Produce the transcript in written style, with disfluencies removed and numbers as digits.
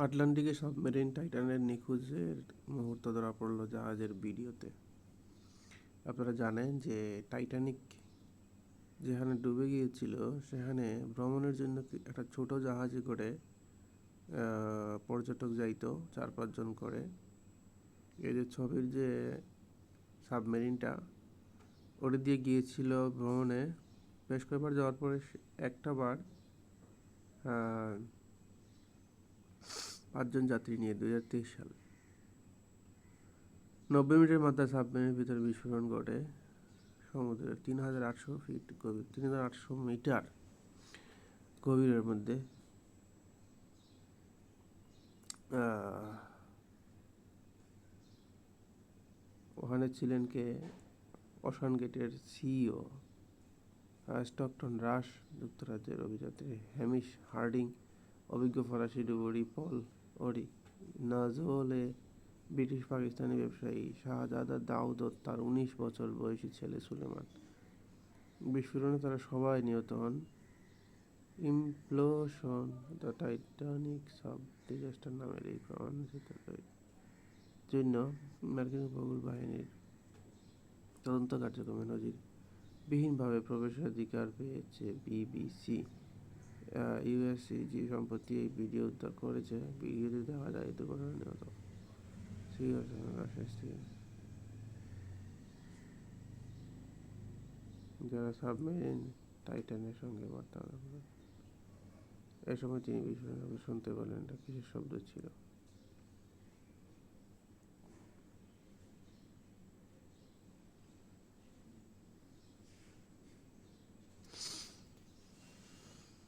আটলান্টিকে submarine টাইটানের নিখোঁজের মুহূর্ত ধরা পড়ল জাহাজের ভিডিওতে। আপনারা জানেন যে টাইটানিক যেখানে ডুবে গিয়েছিল সেখানে ভ্রমণের জন্য একটা ছোট জাহাজে করে পর্যটক যাইতো 4-5 জন করে। এই যে ছবির যে সাবমেরিনটা ওটা দিয়ে গিয়েছিল ভ্রমণে, বেশ কয়েকবার যাওয়ার পরে একটা বার 5 জন যাত্রী নিয়ে 2023 সাল 90 মিনিটের মাথায় সাবমেরিনের ভিতরে বিস্ফোরণ ঘটে। সমুদ্রের 3,800 মিটার গভীরের মধ্যে ওখানে ছিলেন কে? ওশান গেটের সিইও স্টকটন রাশ, যুক্তরাজ্যের অভিযাত্রী হ্যামিশ হার্ডিং, অভিজ্ঞ ফরাসি ডুবুরি পল ওরি, নাজোলে ব্রিটিশ পাকিস্তানি ব্যবসায়ী শাহজাদা দাউদ ও তার 19 বছর বয়সী ছেলে সুলেমান। বিস্ফোরণে তারা সবাই নিহত হন। Implosion the Titanic sub disaster নামের এই প্রমাণিত জন্য মার্কিন উপকূল বাহিনীর তদন্ত কার্যক্রমে নজিরবিহীনভাবে প্রবেশাধিকার পেয়েছে বিবিসি। ইউএসসিজি সম্প্রতি এই ভিডিও উদ্ধার করেছে। ভিডিওতে দেখা যায় দুর্ঘটনায় নিহত যারা সাবমেরিন টাইটানের সঙ্গে বার্তা এ সময় তিনি বিস্ফোরণের শুনতে পেলেন এটা কিসের শব্দ ছিল।